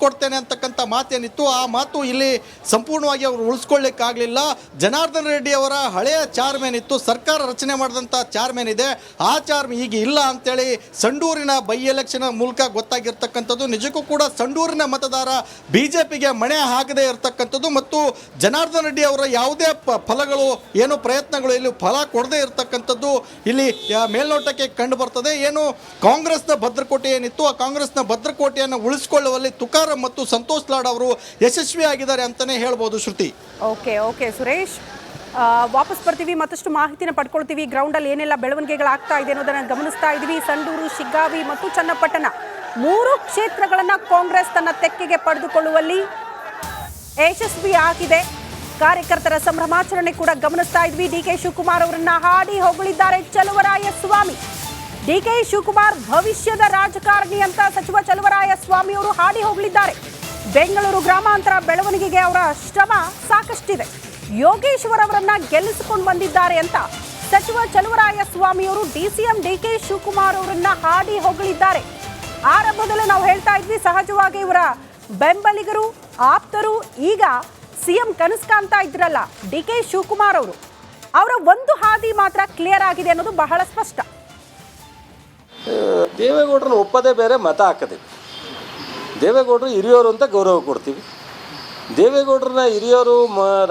ಕೊಡ್ತೇನೆ ಅಂತಕ್ಕಂಥ ಮಾತೇನಿತ್ತು, ಆ ಮಾತು ಇಲ್ಲಿ ಸಂಪೂರ್ಣವಾಗಿ ಅವರು ಉಳಿಸ್ಕೊಳ್ಳಿಕ್ಕಾಗಲಿಲ್ಲ. ಜನಾರ್ದನ ರೆಡ್ಡಿ ಅವರ ಹಳೆಯ ಚಾರ್ಮನ್ ಇತ್ತು, ಸರ್ಕಾರ ರಚನೆ ಮಾಡಿದಂಥ ಚಾರ್ಮನ್ ಇದೆ, ಆ ಚಾರ್ಮ್ ಈಗ ಇಲ್ಲ ಅಂತೇಳಿ ಸಂಡೂರಿನ ಬೈ ಎಲೆಕ್ಷನ್ ಮೂಲಕ ಗೊತ್ತಾಗಿರ್ತಕ್ಕಂಥದ್ದು. ನಿಜಕ್ಕೂ ಕೂಡ ಸಂಡೂರಿನ ಮತದಾರ BJPಗೆ ಮಣೆ ಹಾಕದೇ ಇರತಕ್ಕಂಥದ್ದು ಮತ್ತು ಜನಾರ್ದನ ರೆಡ್ಡಿ ಅವರ ಯಾವುದೇ ಫಲಗಳು ಏನು ಪ್ರಯತ್ನಗಳು ಇಲ್ಲಿ ಫಲ ಕೊಡದೇ ಇರತಕ್ಕಂಥದ್ದು ಇಲ್ಲಿ ಮೇಲ್ನೋಟಕ್ಕೆ ಕಂಡು ಬರ್ತದೆ. ಏನು ಕಾಂಗ್ರೆಸ್ನ ಭದ್ರಕೋಟೆ ಏನಿತ್ತು, ಆ ಕಾಂಗ್ರೆಸ್ನ ಭದ್ರಕೋಟೆಯನ್ನು ಉಳಿಸಿಕೊಳ್ಳುವಲ್ಲಿ ತುಕಾರಾಂ ಮತ್ತು ಸಂತೋಷ್ ಲಾಡ್ ಅವರು ಯಶಸ್ವಿಯಾಗಿದ್ದಾರೆ ಅಂತಾನೆ ಹೇಳ್ಬೋದು. ಶ್ರುತಿ, ಓಕೆ ಸುರೇಶ್, ವಾಪಸ್ ಬರ್ತೀವಿ, ಮತ್ತಷ್ಟು ಮಾಹಿತಿನ ಪಡ್ಕೊಳ್ತೀವಿ. ಗ್ರೌಂಡಲ್ಲಿ ಏನೆಲ್ಲ ಬೆಳವಣಿಗೆಗಳಾಗ್ತಾ ಇದೆ ಅನ್ನೋದನ್ನು ಗಮನಿಸ್ತಾ ಇದ್ದೀವಿ. ಸಂಡೂರು, ಶಿಗ್ಗಾವಿ ಮತ್ತು ಚನ್ನಪಟ್ಟಣ 3 ಕ್ಷೇತ್ರಗಳನ್ನು ಕಾಂಗ್ರೆಸ್ ತನ್ನ ತೆಕ್ಕೆಗೆ ಪಡೆದುಕೊಳ್ಳುವಲ್ಲಿ ಯಶಸ್ವಿ ಆಗಿದೆ. ಕಾರ್ಯಕರ್ತರ ಸಂಭ್ರಮಾಚರಣೆ ಕೂಡ ಗಮನಿಸ್ತಾ ಇದ್ವಿ. DK ಶಿವಕುಮಾರ್ ಅವರನ್ನ ಹಾಡಿ ಹೊಗಳಿದ್ದಾರೆ ಚಲುವರಾಯ ಸ್ವಾಮಿ. DK ಶಿವಕುಮಾರ್ ಭವಿಷ್ಯದ ರಾಜಕಾರಣಿ ಅಂತ ಸಚಿವ ಚಲುವರಾಯ ಸ್ವಾಮಿ ಅವರು ಹಾಡಿ ಹೊಗಳಿದ್ದಾರೆ. ಬೆಂಗಳೂರು ಗ್ರಾಮಾಂತರ ಬೆಳವಣಿಗೆಗೆ ಅವರ ಶ್ರಮ ಸಾಕಷ್ಟಿದೆ. ಯೋಗೇಶ್ವರ್ ಅವರನ್ನ ಗೆಲ್ಲಿಸಿಕೊಂಡು ಬಂದಿದ್ದಾರೆ ಅಂತ ಸಚಿವ ಚಲುವರಾಯ ಸ್ವಾಮಿ ಅವರು DCM DK ಶಿವಕುಮಾರ್ ಅವರನ್ನ ಹಾಡಿ ಹೊಗಳಿದ್ದಾರೆ. ಆರಂಭದಲ್ಲೇ ನಾವು ಹೇಳ್ತಾ ಇದ್ವಿ, ಸಹಜವಾಗಿ ಇವರ ಬೆಂಬಲಿಗರು, ಆಪ್ತರು ಈಗ CM ಕನಸು ಕಾಣ್ತಾ ಇದ್ರಲ್ಲ DK ಶಿವಕುಮಾರ್ ಅವರು, ಅವರ ಒಂದು ಹಾದಿ ಮಾತ್ರ ಕ್ಲಿಯರ್ ಆಗಿದೆ ಅನ್ನೋದು ಬಹಳ ಸ್ಪಷ್ಟ. ದೇವೇಗೌಡರನ್ನ ಒಪ್ಪದೇ ಬೇರೆ, ಮತ ಹಾಕದೆ. ದೇವೇಗೌಡರು ಹಿರಿಯವರು ಅಂತ ಗೌರವ ಕೊಡ್ತೀವಿ. ದೇವೇಗೌಡರನ್ನ ಹಿರಿಯರು,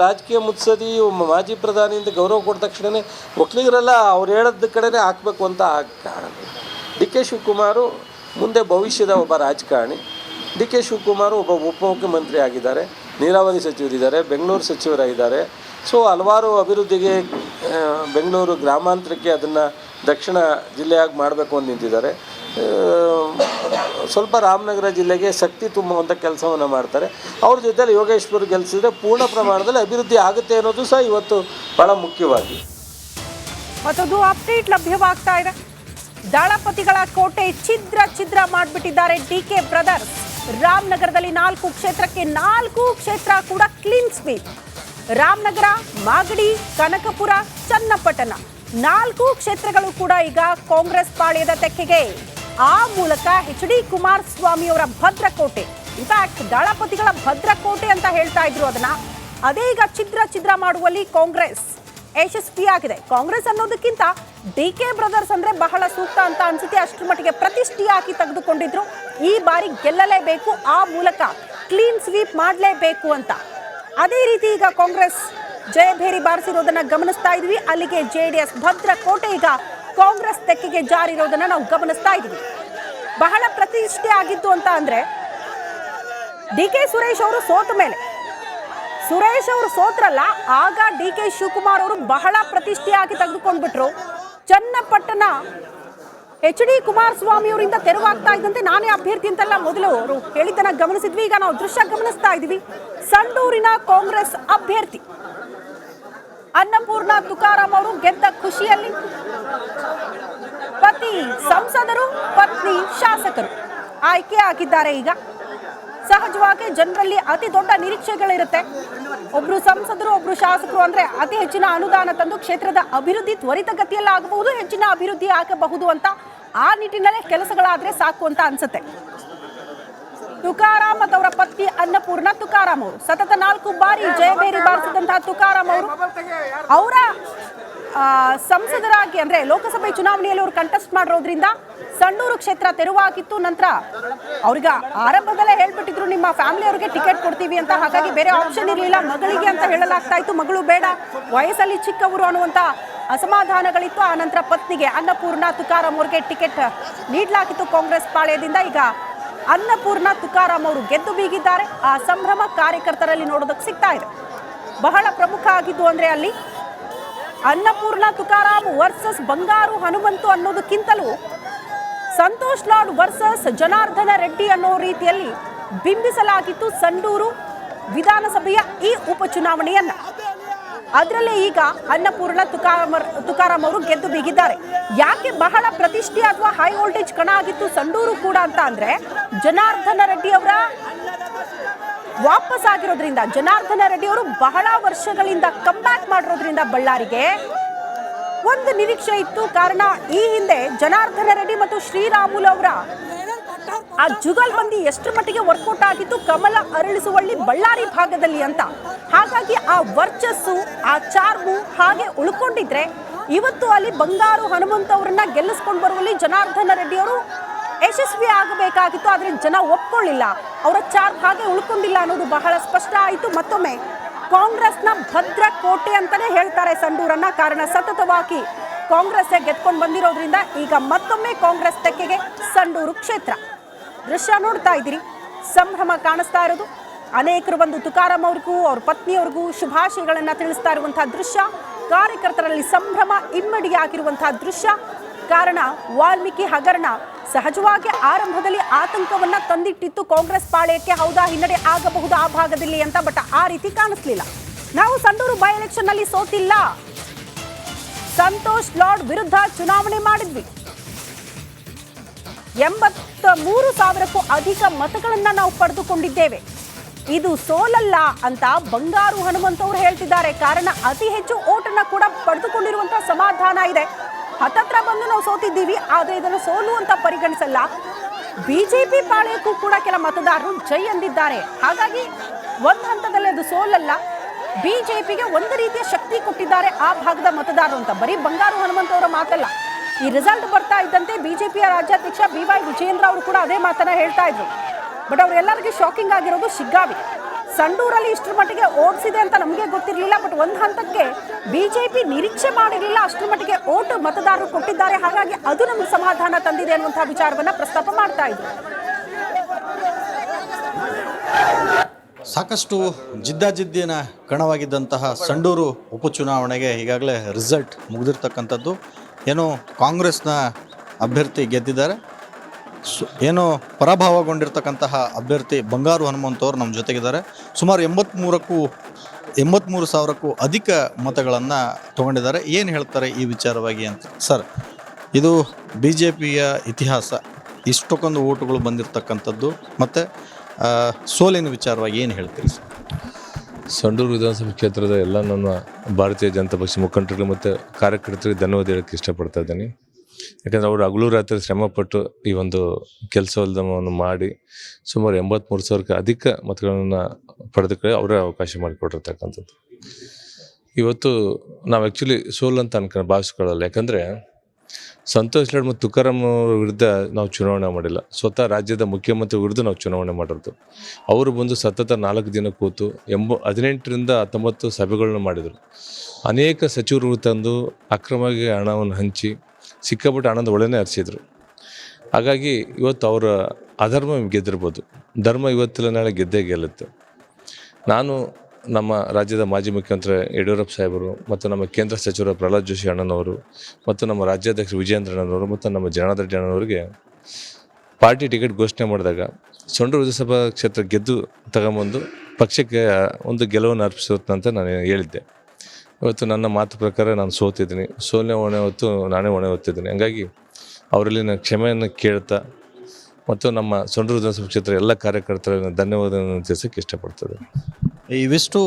ರಾಜಕೀಯ ಮುತ್ಸದಿ, ಮಾಜಿ ಪ್ರಧಾನಿ ಅಂತ ಗೌರವ ಕೊಟ್ಟ ತಕ್ಷಣವೇ ಒಕ್ಕಲಿಗರೆಲ್ಲ ಅವ್ರು ಹೇಳೋದ ಕಡೆನೇ ಹಾಕಬೇಕು ಅಂತ DK ಶಿವಕುಮಾರು ಮುಂದೆ ಭವಿಷ್ಯದ ಒಬ್ಬ ರಾಜಕಾರಣಿ. DK ಶಿವಕುಮಾರು ಒಬ್ಬ ಉಪಮುಖ್ಯಮಂತ್ರಿ ಆಗಿದ್ದಾರೆ, ನೀರಾವರಿ ಸಚಿವರಿದ್ದಾರೆ, ಬೆಂಗಳೂರು ಸಚಿವರಾಗಿದ್ದಾರೆ. ಸೊ ಹಲವಾರು ಅಭಿವೃದ್ಧಿಗೆ ಬೆಂಗಳೂರು ಗ್ರಾಮಾಂತರಕ್ಕೆ ಅದನ್ನು ದಕ್ಷಿಣ ಜಿಲ್ಲೆಯಾಗಿ ಮಾಡಬೇಕು ಅಂತ ನಿಂತಿದ್ದಾರೆ. ಸ್ವಲ್ಪ ರಾಮನಗರ ಜಿಲ್ಲೆಗೆ ಶಕ್ತಿ ತುಂಬುವಂಥ ಕೆಲಸವನ್ನು ಮಾಡ್ತಾರೆ. ಅವ್ರ ಜೊತೆಲಿ ಯೋಗೇಶ್ವರ್ ಗೆಲ್ಲಿಸಿದ್ರೆ ಪೂರ್ಣ ಪ್ರಮಾಣದಲ್ಲಿ ಅಭಿವೃದ್ಧಿ ಆಗುತ್ತೆ ಅನ್ನೋದು ಸಹ ಇವತ್ತು ಭಾಳ ಮುಖ್ಯವಾಗಿ. ಮತ್ತೊಂದು ಅಪ್ಡೇಟ್ ಲಭ್ಯವಾಗ್ತಾ ಇದೆ. ದಳಪತಿಗಳ ಕೋಟೆ ಛಿದ್ರ ಮಾಡಿಬಿಟ್ಟಿದ್ದಾರೆ DK ಬ್ರದರ್ಸ್. ರಾಮನಗರದಲ್ಲಿ 4 ಕ್ಷೇತ್ರಕ್ಕೆ 4 ಕ್ಷೇತ್ರ ಕೂಡ ಕ್ಲೀನ್ ಸ್ವೀಪ್. ರಾಮನಗರ, ಮಾಗಡಿ, ಕನಕಪುರ, ಚನ್ನಪಟ್ಟಣ 4 ಕ್ಷೇತ್ರಗಳು ಕೂಡ ಈಗ ಕಾಂಗ್ರೆಸ್ ಪಾಳ್ಯದ ತೆಕ್ಕೆಗೆ. ಆ ಮೂಲಕ HD ಕುಮಾರಸ್ವಾಮಿ ಅವರ ಭದ್ರಕೋಟೆ, ಇನ್ಫ್ಯಾಕ್ಟ್ ದಳಪತಿಗಳ ಭದ್ರಕೋಟೆ ಅಂತ ಹೇಳ್ತಾ ಇದ್ರು ಅದನ್ನ, ಅದೇ ಈಗ ಛಿದ್ರ ಮಾಡುವಲ್ಲಿ ಕಾಂಗ್ರೆಸ್ ಯಶಸ್ವಿಯಾಗಿದೆ. ಕಾಂಗ್ರೆಸ್ ಅನ್ನೋದಕ್ಕಿಂತ DK ಬ್ರದರ್ಸ್ ಅಂದ್ರೆ ಬಹಳ ಸೂಕ್ತ ಅಂತ ಅನ್ಸುತ್ತೆ. ಅಷ್ಟರ ಮಟ್ಟಿಗೆ ಪ್ರತಿಷ್ಠೆಯಾಗಿ ತೆಗೆದುಕೊಂಡಿದ್ರು. ಈ ಬಾರಿ ಗೆಲ್ಲಲೇಬೇಕು, ಆ ಮೂಲಕ ಕ್ಲೀನ್ ಸ್ವೀಪ್ ಮಾಡಲೇಬೇಕು ಅಂತ. ಅದೇ ರೀತಿ ಈಗ ಕಾಂಗ್ರೆಸ್ ಜಯಭೇರಿ ಬಾರಿಸಿರೋದನ್ನ ಗಮನಿಸ್ತಾ ಇದ್ವಿ. ಅಲ್ಲಿಗೆ JDS ಭದ್ರಕೋಟೆ ಈಗ ಕಾಂಗ್ರೆಸ್ ತೆಕ್ಕೆಗೆ ಜಾರಿರೋದನ್ನ ನಾವು ಗಮನಿಸ್ತಾ ಇದ್ವಿ. ಬಹಳ ಪ್ರತಿಷ್ಠೆ ಆಗಿದ್ದು ಅಂತ ಅಂದ್ರೆ DK ಸುರೇಶ್ ಅವರು ಸೋತ ಮೇಲೆ, ಸುರೇಶ್ ಅವರು ಸೋತ್ರಲ್ಲ, ಆಗ DK ಶಿವಕುಮಾರ್ ಅವರು ಬಹಳ ಪ್ರತಿಷ್ಠೆಯಾಗಿ ತೆಗೆದುಕೊಂಡ್ಬಿಟ್ರು. ಚನ್ನಪಟ್ಟಣ HD ಕುಮಾರಸ್ವಾಮಿ ಅವರಿಂದ ತೆರವಾಗ್ತಾ ಇದ್ದಂತೆ ನಾನೇ ಅಭ್ಯರ್ಥಿ ಅಂತೆಲ್ಲ ಮೊದಲು ಅವರು ಹೇಳಿದ್ದನ್ನ ಗಮನಿಸಿದ್ವಿ. ಈಗ ನಾವು ದೃಶ್ಯ ಗಮನಿಸ್ತಾ ಇದ್ವಿ. ಸಂಡೂರಿನ ಕಾಂಗ್ರೆಸ್ ಅಭ್ಯರ್ಥಿ ಅನ್ನಪೂರ್ಣ ತುಕಾರಾಂ ಅವರು ಗೆದ್ದ ಖುಷಿಯಲ್ಲಿ ಪತಿ ಸಂಸದರು, ಪತ್ನಿ ಶಾಸಕರು ಆಯ್ಕೆ ಆಗಿದ್ದಾರೆ. ಈಗ ಸಹಜವಾಗಿ ಜನರಲ್ಲಿ ಅತಿ ದೊಡ್ಡ ನಿರೀಕ್ಷೆಗಳಿರುತ್ತೆ. ಒಬ್ರು ಸಂಸದರು, ಒಬ್ರು ಶಾಸಕರು ಅಂದ್ರೆ ಅತಿ ಹೆಚ್ಚಿನ ಅನುದಾನ ತಂದು ಕ್ಷೇತ್ರದ ಅಭಿವೃದ್ಧಿ ತ್ವರಿತಗತಿಯಲ್ಲಿ ಆಗಬಹುದು, ಹೆಚ್ಚಿನ ಅಭಿವೃದ್ಧಿ ಆಗಬಹುದು ಅಂತ, ಆ ನಿಟ್ಟಿನಲ್ಲೇ ಕೆಲಸಗಳಾದ್ರೆ ಸಾಕು ಅಂತ ಅನ್ಸುತ್ತೆ. ತುಕಾರಾಂ ಮತ್ತು ಅವರ ಪತ್ನಿ ಅನ್ನಪೂರ್ಣ ತುಕಾರಾಂ ಅವರು ಸತತ 4 ಬಾರಿ ಜಯಭೇರಿ ಬಾರಿಸಿದಂತಹ ತುಕಾರಾಂ ಅವರು ಅವರ ಸಂಸದರಾಗಿ ಅಂದ್ರೆ ಲೋಕಸಭೆ ಚುನಾವಣೆಯಲ್ಲಿ ಅವರು ಕಂಟೆಸ್ಟ್ ಮಾಡಿರೋದ್ರಿಂದ ಸಂಡೂರು ಕ್ಷೇತ್ರ ತೆರವಾಗಿತ್ತು. ನಂತರ ಅವ್ರಿಗೆ ಆರಂಭದಲ್ಲೇ ಹೇಳ್ಬಿಟ್ಟಿದ್ರು ನಿಮ್ಮ ಫ್ಯಾಮಿಲಿ ಅವರಿಗೆ ಟಿಕೆಟ್ ಕೊಡ್ತೀವಿ ಅಂತ, ಹಾಗಾಗಿ ಬೇರೆ ಆಪ್ಷನ್ ಇರಲಿಲ್ಲ. ಮಗಳಿಗೆ ಅಂತ ಹೇಳಲಾಗ್ತಾ ಇತ್ತು, ಮಗಳು ಬೇಡ, ವಯಸ್ಸಲ್ಲಿ ಚಿಕ್ಕವರು ಅನ್ನುವಂತ ಅಸಮಾಧಾನಗಳಿತ್ತು. ಆ ನಂತರ ಪತ್ನಿಗೆ ಅನ್ನಪೂರ್ಣ ತುಕಾರಾಂ ಅವರಿಗೆ ಟಿಕೆಟ್ ನೀಡಲಾಗಿತ್ತು ಕಾಂಗ್ರೆಸ್ ಪಾಳ್ಯದಿಂದ. ಈಗ ಅನ್ನಪೂರ್ಣ ತುಕಾರಾಂ ಅವರು ಗೆದ್ದು ಬೀಗಿದ್ದಾರೆ. ಆ ಸಂಭ್ರಮ ಕಾರ್ಯಕರ್ತರಲ್ಲಿ ನೋಡೋದಕ್ಕೆ ಸಿಗ್ತಾ ಇದೆ. ಬಹಳ ಪ್ರಮುಖ ಆಗಿದ್ದು ಅಂದ್ರೆ ಅಲ್ಲಿ ಅನ್ನಪೂರ್ಣ ತುಕಾರಾಂ ವರ್ಸಸ್ ಬಂಗಾರು ಹನುಮಂತು ಅನ್ನೋದಕ್ಕಿಂತಲೂ ಸಂತೋಷ್ ಲಾಡ್ ವರ್ಸಸ್ ಜನಾರ್ದನ ರೆಡ್ಡಿ ಅನ್ನೋ ರೀತಿಯಲ್ಲಿ ಬಿಂಬಿಸಲಾಗಿತ್ತು ಸಂಡೂರು ವಿಧಾನಸಭೆಯ ಈ ಉಪಚುನಾವಣೆಯನ್ನ. ಅದರಲ್ಲೇ ಈಗ ಅನ್ನಪೂರ್ಣ ತುಕಾರಾಂ ಅವರು ಗೆದ್ದು ಬೀಗಿದ್ದಾರೆ. ಯಾಕೆ ಬಹಳ ಪ್ರತಿಷ್ಠೆ ಅಥವಾ ಹೈ ವೋಲ್ಟೇಜ್ ಕಣ ಆಗಿತ್ತು ಸಂಡೂರು ಕೂಡ ಅಂತ ಅಂದ್ರೆ ಜನಾರ್ದನ ರೆಡ್ಡಿ ಅವರ ವಾಪಸ್ ಆಗಿರೋದ್ರಿಂದ, ಜನಾರ್ದನ ರೆಡ್ಡಿ ಅವರು ಬಹಳ ವರ್ಷಗಳಿಂದ ಕಂಬ್ಯಾಕ್ ಮಾಡಿರೋದ್ರಿಂದ ಬಳ್ಳಾರಿಗೆ ಒಂದು ನಿರೀಕ್ಷೆ ಇತ್ತು. ಕಾರಣ ಈ ಹಿಂದೆ ಜನಾರ್ದನ ರೆಡ್ಡಿ ಮತ್ತು ಶ್ರೀರಾಮುಲು ಅವರ ಆ ಜುಗಲ್ಬಂದಿ ಎಷ್ಟರ ಮಟ್ಟಿಗೆ ವರ್ಕೌಟ್ ಆಗಿತ್ತು ಕಮಲ ಅರಳಿಸುವಳ್ಳಿ ಬಳ್ಳಾರಿ ಭಾಗದಲ್ಲಿ ಅಂತ. ಹಾಗಾಗಿ ಆ ವರ್ಚಸ್ಸು, ಆ ಚಾರ್ಮು ಹಾಗೆ ಉಳ್ಕೊಂಡಿದ್ರೆ ಇವತ್ತು ಅಲ್ಲಿ ಬಂಗಾರು ಹನುಮಂತ ಅವರನ್ನ ಗೆಲ್ಲಿಸ್ಕೊಂಡು ಬರುವಲ್ಲಿ ಜನಾರ್ದನ ರೆಡ್ಡಿ ಅವರು ಯಶಸ್ವಿ ಆಗಬೇಕಾಗಿತ್ತು. ಆದರೆ ಜನ ಒಪ್ಕೊಳ್ಳಿಲ್ಲ, ಅವರ ಚಾರ್ಮ್ ಹಾಗೆ ಉಳ್ಕೊಂಡಿಲ್ಲ ಅನ್ನೋದು ಬಹಳ ಸ್ಪಷ್ಟ ಆಯಿತು. ಮತ್ತೊಮ್ಮೆ ಕಾಂಗ್ರೆಸ್ನ ಭದ್ರ ಕೋಟೆ ಅಂತಾನೆ ಹೇಳ್ತಾರೆ ಸಂಡೂರನ್ನ. ಕಾರಣ ಸತತವಾಗಿ ಕಾಂಗ್ರೆಸ್ ಗೆದ್ಕೊಂಡು ಬಂದಿರೋದ್ರಿಂದ ಈಗ ಮತ್ತೊಮ್ಮೆ ಕಾಂಗ್ರೆಸ್ ತೆಕ್ಕೆಗೆ ಸಂಡೂರು ಕ್ಷೇತ್ರ. ದೃಶ್ಯ ನೋಡ್ತಾ ಇದ್ದೀರಿ, ಸಂಭ್ರಮ ಕಾಣಿಸ್ತಾ ಇರೋದು. ಅನೇಕರು ಬಂದು ತುಕಾರಾಂ ಅವ್ರಿಗೂ ಅವ್ರ ಪತ್ನಿಯವ್ರಿಗೂ ಶುಭಾಶಯಗಳನ್ನ ತಿಳಿಸ್ತಾ ಇರುವಂತಹ ದೃಶ್ಯ, ಕಾರ್ಯಕರ್ತರಲ್ಲಿ ಸಂಭ್ರಮ ಇಮ್ಮಡಿಯಾಗಿರುವಂತಹ ದೃಶ್ಯ. ಕಾರಣ ವಾಲ್ಮೀಕಿ ಹಗರಣ ಸಹಜವಾಗಿ ಆರಂಭದಲ್ಲಿ ಆತಂಕವನ್ನ ತಂದಿಟ್ಟಿತ್ತು ಕಾಂಗ್ರೆಸ್ ಪಾಳೆಯಕ್ಕೆ. ಹೌದಾ, ಹಿನ್ನಡೆ ಆಗಬಹುದು ಆ ಭಾಗದಲ್ಲಿ ಅಂತ, ಬಟ್ ಆ ರೀತಿ ಕಾಣಿಸ್ಲಿಲ್ಲ. ನಾವು ಸಂಡೂರು ಬೈ ಎಲೆಕ್ಷನ್ ನಲ್ಲಿ ಸೋತಿಲ್ಲ, ಸಂತೋಷ್ ಲಾಡ್ ವಿರುದ್ಧ ಚುನಾವಣೆ ಮಾಡಿದ್ವಿ. 83,000ಕ್ಕೂ ಅಧಿಕ ಮತಗಳನ್ನ ನಾವು ಪಡೆದುಕೊಂಡಿದ್ದೇವೆ. ಇದು ಸೋಲಲ್ಲ ಅಂತ ಬಂಗಾರು ಹನುಮಂತ ಅವರು ಹೇಳ್ತಿದ್ದಾರೆ. ಕಾರಣ ಅತಿ ಹೆಚ್ಚು ಓಟನ್ನ ಕೂಡ ಪಡೆದುಕೊಂಡಿರುವಂತಹ ಸಮಾಧಾನ ಇದೆ. ಹತ್ತತ್ರ ಬಂದು ನಾವು ಸೋತಿದ್ದೀವಿ, ಆದರೆ ಇದನ್ನು ಸೋಲು ಅಂತ ಪರಿಗಣಿಸಲ್ಲ. ಬಿಜೆಪಿ ಪಾಳೆಯಕ್ಕೂ ಕೂಡ ಕೆಲ ಮತದಾರರು ಜೈ ಎಂದಿದ್ದಾರೆ. ಹಾಗಾಗಿ ಒಂದು ಹಂತದಲ್ಲಿ ಅದು ಸೋಲಲ್ಲ, ಬಿಜೆಪಿಗೆ ಒಂದು ರೀತಿಯ ಶಕ್ತಿ ಕೊಟ್ಟಿದ್ದಾರೆ ಆ ಭಾಗದ ಮತದಾರರು ಅಂತ. ಬರೀ ಬಂಗಾರು ಹನುಮಂತ ಅವರ ಮಾತಲ್ಲ, ಈ ರಿಸಲ್ಟ್ ಬರ್ತಾ ಇದ್ದಂತೆ ಬಿಜೆಪಿಯ ರಾಜ್ಯಾಧ್ಯಕ್ಷ BY ವಿಜಯೇಂದ್ರ ಅವರು ಕೂಡ ಅದೇ ಮಾತನ್ನ ಹೇಳ್ತಾ ಇದ್ರು. ಬಟ್ ಅವರೆಲ್ಲರಿಗೂ ಶಾಕಿಂಗ್ ಆಗಿರೋದು ಶಿಗ್ಗಾವಿ. ಸಂಡೂರಲ್ಲಿ ಇಷ್ಟರ ಮಟ್ಟಿಗೆ ಓಡಿಸಿದೆ ಅಂತ ನಮಗೆ ಗೊತ್ತಿರಲಿಲ್ಲ, ಬಟ್ ಒಂದು ಹಂತಕ್ಕೆ ಬಿಜೆಪಿ ನಿರೀಕ್ಷೆ ಮಾಡಿರಲಿಲ್ಲ, ಅಷ್ಟರ ಮಟ್ಟಿಗೆ ಓಟು ಮತದಾರರು ಕೊಟ್ಟಿದ್ದಾರೆ. ಹಾಗಾಗಿ ಅದು ನಮಗೆ ಸಮಾಧಾನ ತಂದಿದೆ ಅನ್ನುವಂತಹ ವಿಚಾರವನ್ನ ಪ್ರಸ್ತಾಪ ಮಾಡ್ತಾ ಇದ್ರು. ಸಾಕಷ್ಟು ಜಿದ್ದಾಜಿದ್ದಿನ ಕಣವಾಗಿದ್ದಂತಹ ಸಂಡೂರು ಉಪಚುನಾವಣೆಗೆ ಈಗಾಗಲೇ ರಿಸಲ್ಟ್ ಮುಗಿದಿರ್ತಕ್ಕಂಥದ್ದು. ಏನೋ ಕಾಂಗ್ರೆಸ್ನ ಅಭ್ಯರ್ಥಿ ಗೆದ್ದಿದ್ದಾರೆ, ಏನೋ ಪರಾಭವಗೊಂಡಿರ್ತಕ್ಕಂತಹ ಅಭ್ಯರ್ಥಿ ಬಂಗಾರು ಹನುಮಂತವ್ರು ನಮ್ಮ ಜೊತೆಗಿದ್ದಾರೆ. ಸುಮಾರು 83,000ಕ್ಕೂ ಅಧಿಕ ಮತಗಳನ್ನು ತೊಗೊಂಡಿದ್ದಾರೆ. ಏನು ಹೇಳ್ತಾರೆ ಈ ವಿಚಾರವಾಗಿ ಅಂತ ಸರ್? ಇದು BJPಯ ಇತಿಹಾಸ, ಇಷ್ಟಕ್ಕೊಂದು ಓಟುಗಳು ಬಂದಿರತಕ್ಕಂಥದ್ದು, ಮತ್ತು ಸೋಲಿನ ವಿಚಾರವಾಗಿ ಏನು ಹೇಳ್ತೀರಿ ಸರ್? ಸಂಡೂರು ವಿಧಾನಸಭಾ ಕ್ಷೇತ್ರದ ಎಲ್ಲ ನನ್ನ ಭಾರತೀಯ ಜನತಾ ಪಕ್ಷ ಮುಖಂಡರು ಮತ್ತು ಕಾರ್ಯಕರ್ತರಿಗೆ ಧನ್ಯವಾದ ಹೇಳೋಕ್ಕೆ ಇಷ್ಟಪಡ್ತಾ ಇದ್ದೀನಿ. ಯಾಕಂದರೆ ಅವರು ಹಗಲು ರಾತ್ರಿ ಶ್ರಮಪಟ್ಟು ಈ ಒಂದು ಕೆಲಸವನ್ನು ಮಾಡಿ ಸುಮಾರು 83,000ಕ್ಕೂ ಅಧಿಕ ಮತಗಳನ್ನು ಪಡೆದುಕೊಳ್ಳಿ ಅವರೇ ಅವಕಾಶ ಮಾಡಿಕೊಟ್ಟಿರ್ತಕ್ಕಂಥದ್ದು. ಇವತ್ತು ನಾವು ಆ್ಯಕ್ಚುಲಿ ಸೋಲು ಅಂತ ಭಾವಿಸ್ಕೊಳ್ಳಲ್ಲ. ಯಾಕಂದರೆ ಸಂತೋಷ್ ಲಾಡ್ ಮತ್ತು ತುಕಾರಾಂ ಅವರ ವಿರುದ್ಧ ನಾವು ಚುನಾವಣೆ ಮಾಡಿಲ್ಲ, ಸ್ವತಃ ರಾಜ್ಯದ ಮುಖ್ಯಮಂತ್ರಿ ವಿರುದ್ಧ ನಾವು ಚುನಾವಣೆ ಮಾಡಿರೋದು. ಅವರು ಬಂದು ಸತತ 4 ದಿನ ಕೂತು 18ರಿಂದ 19 ಸಭೆಗಳನ್ನ ಮಾಡಿದರು. ಅನೇಕ ಸಚಿವರು ತಂದು ಅಕ್ರಮವಾಗಿ ಹಣವನ್ನು ಹಂಚಿ ಸಿಕ್ಕಾಪಟ್ಟೆ ಹಣದ ಒಳನೇ ಹರಿಸಿದ್ರು. ಹಾಗಾಗಿ ಇವತ್ತು ಅವರ ಅಧರ್ಮ ಗೆದ್ದಿರ್ಬೋದು, ಧರ್ಮ ಇವತ್ತಿಲ್ಲ ನಾಳೆ ಗೆದ್ದೇ ಗೆಲ್ಲುತ್ತೆ. ನಾನು ನಮ್ಮ ರಾಜ್ಯದ ಮಾಜಿ ಮುಖ್ಯಮಂತ್ರಿ ಯಡಿಯೂರಪ್ಪ ಸಾಹೇಬರು ಮತ್ತು ನಮ್ಮ ಕೇಂದ್ರ ಸಚಿವರು ಪ್ರಹ್ಲಾದ್ ಜೋಶಿ ಅಣ್ಣನವರು ಮತ್ತು ನಮ್ಮ ರಾಜ್ಯಾಧ್ಯಕ್ಷ ವಿಜಯೇಂದ್ರ ಅಣ್ಣನವರು ಮತ್ತು ನಮ್ಮ ಜನಾರ್ದನ ರೆಡ್ಡಿ ಅಣ್ಣನವರಿಗೆ ಪಾರ್ಟಿ ಟಿಕೆಟ್ ಘೋಷಣೆ ಮಾಡಿದಾಗ ಸಂಡೂರು ವಿಧಾನಸಭಾ ಕ್ಷೇತ್ರ ಗೆದ್ದು ತಗೊಂಬಂದು ಪಕ್ಷಕ್ಕೆ ಒಂದು ಗೆಲುವನ್ನು ಅರ್ಪಿಸುತ್ತೆ ಅಂತ ನಾನು ಹೇಳಿದ್ದೆ. ಇವತ್ತು ನನ್ನ ಮಾತು ಪ್ರಕಾರ ನಾನು ಸೋತಿದ್ದೀನಿ, ಸೋಲನೆ ಹೊಣೆ ಹೊತ್ತು ನಾನೇ ಹೊಣೆ ಹೊತ್ತಿದ್ದೀನಿ. ಹಂಗಾಗಿ ಅವರಲ್ಲಿ ನಾನು ಕ್ಷಮೆಯನ್ನು ಕೇಳ್ತಾ ಮತ್ತು ನಮ್ಮ ಸಂಡೂರು ವಿಧಾನಸಭಾ ಕ್ಷೇತ್ರ ಎಲ್ಲ ಕಾರ್ಯಕರ್ತರನ್ನು ಧನ್ಯವಾದವನ್ನು ತಿಳಿಸೋಕ್ಕೆ ಇಷ್ಟಪಡ್ತದೆ. ಇವಿಷ್ಟು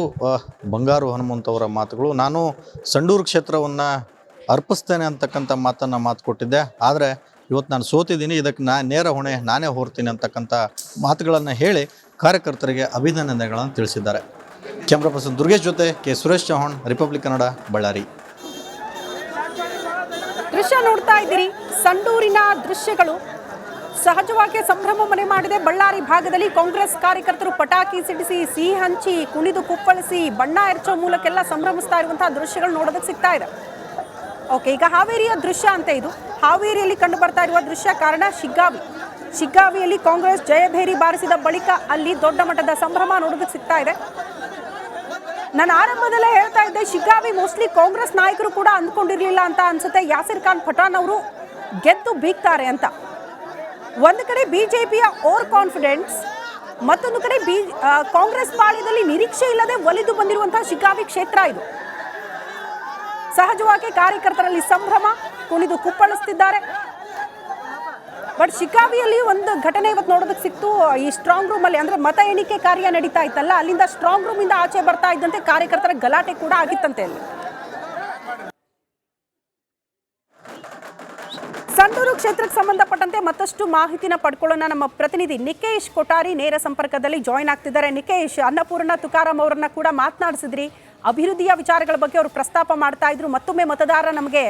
ಬಂಗಾರು ಹನುಮಂತವರ ಮಾತುಗಳು. ನಾನು ಸಂಡೂರು ಕ್ಷೇತ್ರವನ್ನು ಅರ್ಪಿಸ್ತೇನೆ ಅಂತಕ್ಕಂಥ ಮಾತು ಕೊಟ್ಟಿದ್ದೆ, ಆದರೆ ಇವತ್ತು ನಾನು ಸೋತಿದ್ದೀನಿ, ಇದಕ್ಕೆ ನೇರ ಹೊಣೆ ನಾನೇ ಹೊರ್ತೀನಿ ಅಂತಕ್ಕಂಥ ಮಾತುಗಳನ್ನು ಹೇಳಿ ಕಾರ್ಯಕರ್ತರಿಗೆ ಅಭಿನಂದನೆಗಳನ್ನು ತಿಳಿಸಿದ್ದಾರೆ. ಕ್ಯಾಮ್ರಾ ಪರ್ಸನ್ ದುರ್ಗೇಶ್ ಜೊತೆ ಸುರೇಶ್ ಚೌಹಾಣ್, ರಿಪಬ್ಲಿಕ್ ಕನ್ನಡ, ಬಳ್ಳಾರಿ. ದೃಶ್ಯ ನೋಡ್ತಾ ಇದ್ದೀರಿ, ಸಂಡೂರಿನ ದೃಶ್ಯಗಳು ಸಹಜವಾಗಿ ಸಂಭ್ರಮ ಮನೆ ಮಾಡಿದೆ. ಬಳ್ಳಾರಿ ಭಾಗದಲ್ಲಿ ಕಾಂಗ್ರೆಸ್ ಕಾರ್ಯಕರ್ತರು ಪಟಾಕಿ ಸಿಡಿಸಿ, ಸಿಹಿ ಹಂಚಿ, ಕುಣಿದು ಕುಪ್ಪಳಿಸಿ, ಬಣ್ಣ ಎರಚೋ ಮೂಲಕ್ಕೆಲ್ಲ ಸಂಭ್ರಮಿಸ್ತಾ ಇರುವಂತಹ ದೃಶ್ಯಗಳು ನೋಡೋದಕ್ಕೆ ಸಿಗ್ತಾ ಇದೆ. ಓಕೆ, ಈಗ ಹಾವೇರಿಯ ದೃಶ್ಯ ಅಂತ ಇದು. ಹಾವೇರಿಯಲ್ಲಿ ಕಂಡು ಬರ್ತಾ ಇರುವ ದೃಶ್ಯ. ಕಾರಣ ಶಿಗ್ಗಾವಿಯಲ್ಲಿ ಕಾಂಗ್ರೆಸ್ ಜಯಭೇರಿ ಬಾರಿಸಿದ ಬಳಿಕ ಅಲ್ಲಿ ದೊಡ್ಡ ಮಟ್ಟದ ಸಂಭ್ರಮ ನೋಡೋದಕ್ಕೆ ಸಿಗ್ತಾ ಇದೆ. ನಾನು ಆರಂಭದಲ್ಲೇ ಹೇಳ್ತಾ ಇದ್ದೆ, ಶಿಗ್ಗಾವಿ ಮೋಸ್ಟ್ಲಿ ಕಾಂಗ್ರೆಸ್ ನಾಯಕರು ಕೂಡ ಅಂದ್ಕೊಂಡಿರ್ಲಿಲ್ಲ ಅಂತ ಅನ್ಸುತ್ತೆ. ಯಾಸಿರ್ ಖಾನ್ ಪಠಾಣ್ ಅವರು ಗೆದ್ದು ಬೀಗ್ತಾರೆ ಅಂತ. ಒಂದು ಕಡೆ ಬಿಜೆಪಿಯ ಓವರ್ ಕಾನ್ಫಿಡೆನ್ಸ್, ಮತ್ತೊಂದು ಕಡೆ ಕಾಂಗ್ರೆಸ್ ಪಾಳ್ಯದಲ್ಲಿ ನಿರೀಕ್ಷೆ ಇಲ್ಲದೆ ಒಲಿದು ಬಂದಿರುವಂತಹ ಶಿಗ್ಗಾವಿ ಕ್ಷೇತ್ರ ಇದು. ಸಹಜವಾಗಿ ಕಾರ್ಯಕರ್ತರಲ್ಲಿ ಸಂಭ್ರಮ, ಕುಣಿದು ಕುಪ್ಪಳಿಸ್ತಿದ್ದಾರೆ. ಬಟ್ ಶಿಗ್ಗಾವಿಯಲ್ಲಿ ಒಂದು ಘಟನೆ ಇವತ್ತು ನೋಡೋದಕ್ಕೆ ಸಿಕ್ತು. ಈ ಸ್ಟ್ರಾಂಗ್ ರೂಮ್ ಅಲ್ಲಿ, ಅಂದ್ರೆ ಮತ ಎಣಿಕೆ ಕಾರ್ಯ ನಡೀತಾ ಇತ್ತಲ್ಲ, ಅಲ್ಲಿಂದ ಸ್ಟ್ರಾಂಗ್ ರೂಮ್ ಇಂದ ಆಚೆ ಬರ್ತಾ ಇದ್ದಂತೆ ಕಾರ್ಯಕರ್ತರ ಗಲಾಟೆ ಕೂಡ ಆಗಿತ್ತಂತೆ ಅಲ್ಲಿ. ಸಂಡೂರು ಕ್ಷೇತ್ರಕ್ಕೆ ಸಂಬಂಧಪಟ್ಟಂತೆ ಮತ್ತಷ್ಟು ಮಾಹಿತಿನ ಪಡ್ಕೊಳ್ಳೋಣ. ನಮ್ಮ ಪ್ರತಿನಿಧಿ ನಿಕೇಶ್ ಕೊಠಾರಿ ನೇರ ಸಂಪರ್ಕದಲ್ಲಿ ಜಾಯಿನ್ ಆಗ್ತಿದ್ದಾರೆ. ನಿಕೇಶ್, ಅನ್ನಪೂರ್ಣ ತುಕಾರಾಂ ಅವರನ್ನ ಕೂಡ ಮಾತನಾಡಿಸಿದ್ರಿ. ಅಭಿವೃದ್ಧಿಯ ವಿಚಾರಗಳ ಬಗ್ಗೆ ಅವರು ಪ್ರಸ್ತಾಪ ಮಾಡ್ತಾ ಇದ್ರು. ಮತ್ತೊಮ್ಮೆ ಮತದಾರ ನಮಗೆ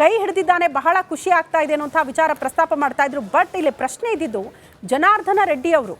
ಕೈ ಹಿಡಿದಿದ್ದಾನೆ, ಬಹಳ ಖುಷಿ ಆಗ್ತಾ ಇದೆ ಅನ್ನುವಂಥ ವಿಚಾರ ಪ್ರಸ್ತಾಪ ಮಾಡ್ತಾ ಇದ್ರು. ಬಟ್ ಇಲ್ಲಿ ಪ್ರಶ್ನೆ ಇದ್ದಿದ್ದು ಜನಾರ್ದನ ರೆಡ್ಡಿ ಅವರು.